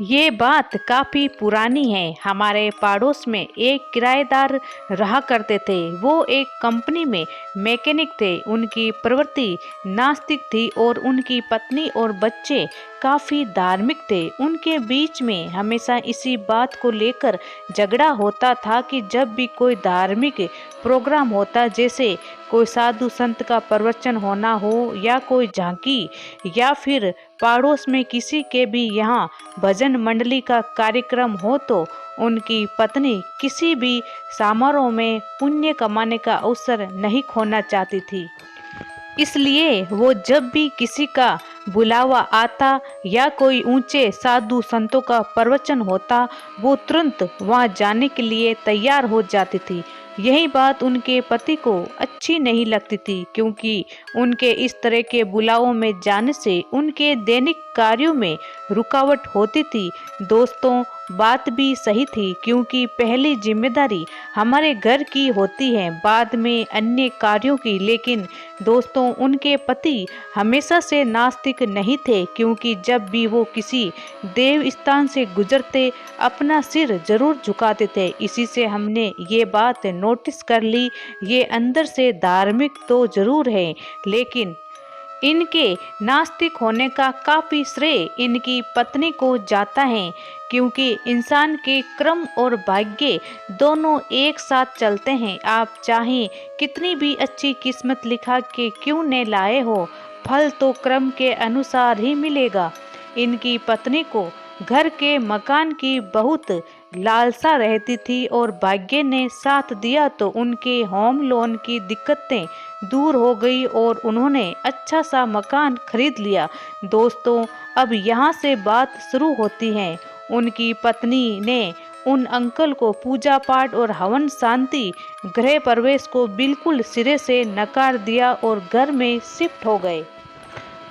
ये बात काफ़ी पुरानी है। हमारे पड़ोस में एक किराएदार रहा करते थे। वो एक कंपनी में मैकेनिक थे। उनकी प्रवृत्ति नास्तिक थी और उनकी पत्नी और बच्चे काफ़ी धार्मिक थे। उनके बीच में हमेशा इसी बात को लेकर झगड़ा होता था कि जब भी कोई धार्मिक प्रोग्राम होता, जैसे कोई साधु संत का प्रवचन होना हो या कोई झांकी, या फिर पड़ोस में किसी के भी यहाँ भजन मंडली का कार्यक्रम हो, तो उनकी पत्नी किसी भी समारोह में पुण्य कमाने का अवसर नहीं खोना चाहती थी। इसलिए वो जब भी किसी का बुलावा आता या कोई ऊंचे साधु संतों का प्रवचन होता, वो तुरंत वहां जाने के लिए तैयार हो जाती थी। यही बात उनके पति को अच्छी नहीं लगती थी, क्योंकि उनके इस तरह के बुलावों में जाने से उनके दैनिक कार्यों में रुकावट होती थी। दोस्तों, बात भी सही थी, क्योंकि पहली जिम्मेदारी हमारे घर की होती है, बाद में अन्य कार्यों की। लेकिन दोस्तों, उनके पति हमेशा से नास्तिक नहीं थे, क्योंकि जब भी वो किसी देव स्थान से गुजरते अपना सिर जरूर झुकाते थे। इसी से हमने ये बात नोटिस कर ली। ये अंदर से धार्मिक तो जरूर है, लेकिन इनके नास्तिक होने का काफ़ी श्रेय इनकी पत्नी को जाता है, क्योंकि इंसान के क्रम और भाग्य दोनों एक साथ चलते हैं। आप चाहे कितनी भी अच्छी किस्मत लिखा के क्यों न लाए हो, फल तो क्रम के अनुसार ही मिलेगा। इनकी पत्नी को घर के मकान की बहुत लालसा रहती थी, और भाग्य ने साथ दिया तो उनके होम लोन की दिक्कतें दूर हो गई और उन्होंने अच्छा सा मकान खरीद लिया। दोस्तों, अब यहाँ से बात शुरू होती है। उनकी पत्नी ने उन अंकल को पूजा पाठ और हवन शांति गृह प्रवेश को बिल्कुल सिरे से नकार दिया और घर में शिफ्ट हो गए।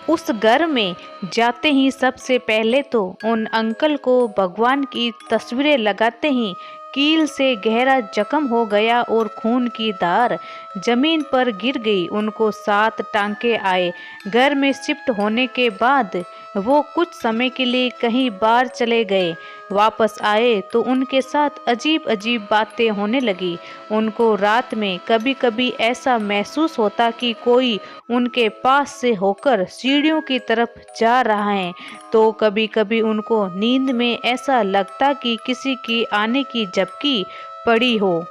उस घर में जाते ही सबसे पहले तो उन अंकल को भगवान की तस्वीरें लगाते ही कील से गहरा जख्म हो गया और खून की धार जमीन पर गिर गई। उनको 7 टांके आए। घर में शिफ्ट होने के बाद वो कुछ समय के लिए कहीं बाहर चले गए। वापस आए तो उनके साथ अजीब अजीब बातें होने लगी। उनको रात में कभी कभी ऐसा महसूस होता कि कोई उनके पास से होकर सीढ़ियों की तरफ जा रहा है, तो कभी कभी उनको नींद में ऐसा लगता कि किसी की आने की झपकी पड़ी हो।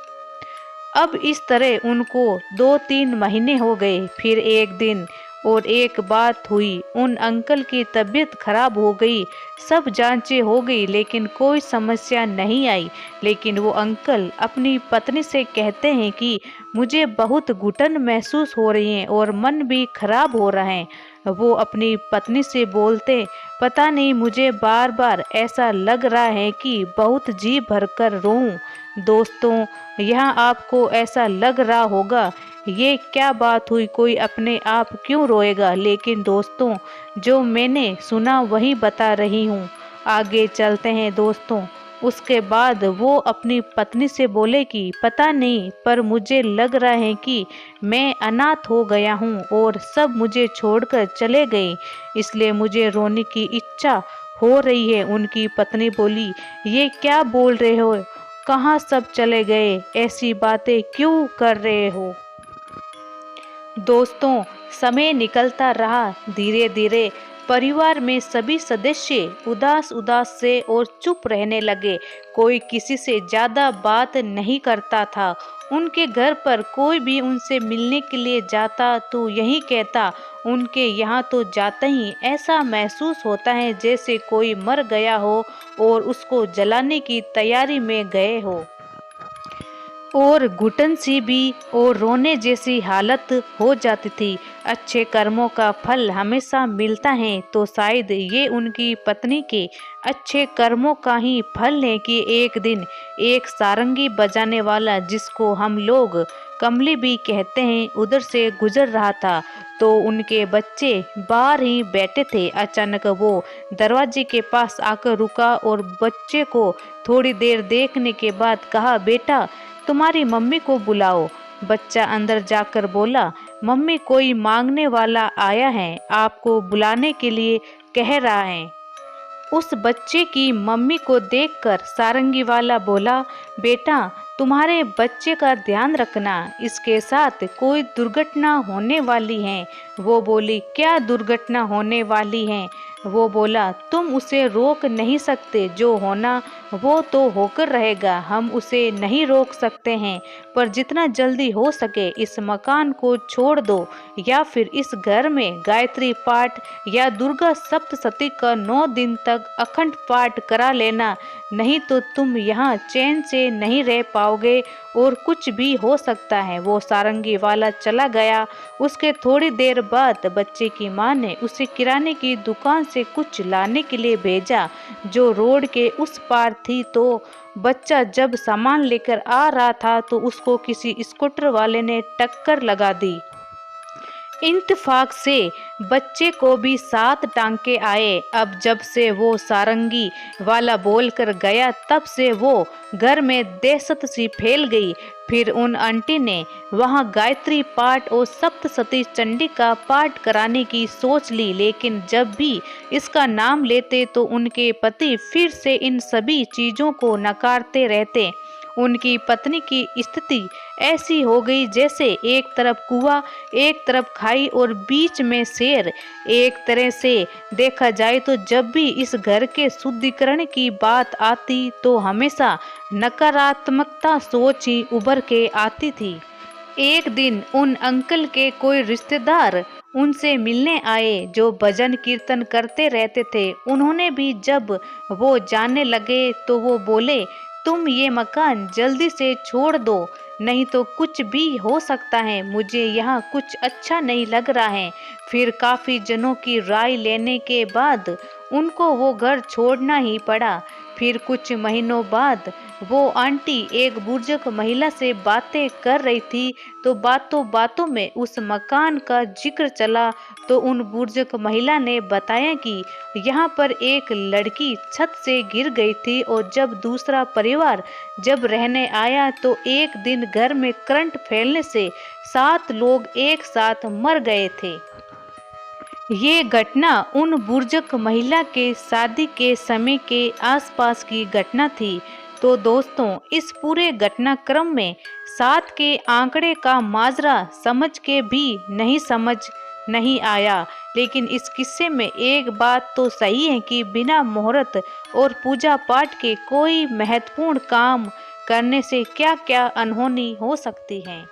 अब इस तरह उनको 2-3 महीने हो गए। फिर एक दिन और एक बात हुई। उन अंकल की तबीयत खराब हो गई। सब जांचें हो गई, लेकिन कोई समस्या नहीं आई। लेकिन वो अंकल अपनी पत्नी से कहते हैं कि मुझे बहुत घुटन महसूस हो रही है और मन भी खराब हो रहा है। वो अपनी पत्नी से बोलते, पता नहीं, मुझे बार बार ऐसा लग रहा है कि बहुत जी भरकर रोऊं। दोस्तों, यहाँ आपको ऐसा लग रहा होगा, ये क्या बात हुई, कोई अपने आप क्यों रोएगा? लेकिन दोस्तों, जो मैंने सुना वही बता रही हूँ। आगे चलते हैं दोस्तों। उसके बाद वो अपनी पत्नी से बोले कि पता नहीं, पर मुझे लग रहा है कि मैं अनाथ हो गया हूँ और सब मुझे छोड़कर चले गए, इसलिए मुझे रोने की इच्छा हो रही है। उनकी पत्नी बोली, ये क्या बोल रहे हो? कहाँ सब चले गए? ऐसी बातें क्यों कर रहे हो? दोस्तों, समय निकलता रहा। धीरे धीरे परिवार में सभी सदस्य उदास उदास से और चुप रहने लगे। कोई किसी से ज़्यादा बात नहीं करता था। उनके घर पर कोई भी उनसे मिलने के लिए जाता तो यही कहता, उनके यहाँ तो जाते ही ऐसा महसूस होता है जैसे कोई मर गया हो और उसको जलाने की तैयारी में गए हो। और घुटन सी भी और रोने जैसी हालत हो जाती थी। अच्छे कर्मों का फल हमेशा मिलता है, तो शायद ये उनकी पत्नी के अच्छे कर्मों का ही फल है कि एक दिन एक सारंगी बजाने वाला, जिसको हम लोग कमली भी कहते हैं, उधर से गुजर रहा था। तो उनके बच्चे बाहर ही बैठे थे। अचानक वो दरवाजे के पास आकर रुका और बच्चे को थोड़ी देर देखने के बाद कहा, बेटा, तुम्हारी मम्मी को बुलाओ। बच्चा अंदर जाकर बोला, मम्मी, कोई मांगने वाला आया है, आपको बुलाने के लिए कह रहा है। उस बच्चे की मम्मी को देखकर सारंगी वाला बोला, बेटा तुम्हारे बच्चे का ध्यान रखना, इसके साथ कोई दुर्घटना होने वाली है। वो बोली, क्या दुर्घटना होने वाली है? वो बोला, तुम उसे रोक नहीं सकते, जो होना वो तो होकर रहेगा, हम उसे नहीं रोक सकते हैं, पर जितना जल्दी हो सके इस मकान को छोड़ दो, या फिर इस घर में गायत्री पाठ या दुर्गा सप्तशती का 9 दिन तक अखंड पाठ करा लेना, नहीं तो तुम यहाँ चैन से नहीं रह पाओगे और कुछ भी हो सकता है। वो सारंगी वाला चला गया। उसके थोड़ी देर बाद बच्चे की माँ ने उसे किराने की दुकान से कुछ लाने के लिए भेजा, जो रोड के उस पार थी। तो बच्चा जब सामान लेकर आ रहा था तो उसको किसी स्कूटर वाले ने टक्कर लगा दी। इत्तेफाक से बच्चे को भी 7 टांके आए। अब जब से वो सारंगी वाला बोलकर गया, तब से वो घर में दहशत सी फैल गई। फिर उन आंटी ने वहाँ गायत्री पाठ और सप्तशती चंडी का पाठ कराने की सोच ली, लेकिन जब भी इसका नाम लेते तो उनके पति फिर से इन सभी चीज़ों को नकारते रहते। उनकी पत्नी की स्थिति ऐसी हो गई जैसे एक तरफ कुआं, एक तरफ खाई और बीच में शेर। एक तरह से देखा जाए तो जब भी इस घर के शुद्धिकरण की बात आती तो हमेशा नकारात्मकता सोच ही उभर के आती थी। एक दिन उन अंकल के कोई रिश्तेदार उनसे मिलने आए, जो भजन कीर्तन करते रहते थे। उन्होंने भी जब वो जाने लगे तो वो बोले, तुम ये मकान जल्दी से छोड़ दो, नहीं तो कुछ भी हो सकता है, मुझे यहाँ कुछ अच्छा नहीं लग रहा है। फिर काफ़ी जनों की राय लेने के बाद उनको वो घर छोड़ना ही पड़ा। फिर कुछ महीनों बाद वो आंटी एक बुजुर्ग महिला से बातें कर रही थी, तो बातों बातों में उस मकान का जिक्र चला। तो उन बुजुर्ग महिला ने बताया कि यहाँ पर एक लड़की छत से गिर गई थी, और जब दूसरा परिवार जब रहने आया तो एक दिन घर में करंट फैलने से 7 लोग एक साथ मर गए थे। ये घटना उन बुजुर्ग महिला के शादी के समय के आसपास की घटना थी। तो दोस्तों, इस पूरे घटनाक्रम में 7 के आंकड़े का माजरा समझ के भी समझ नहीं आया, लेकिन इस किस्से में एक बात तो सही है कि बिना मुहूर्त और पूजा पाठ के कोई महत्वपूर्ण काम करने से क्या क्या अनहोनी हो सकती है।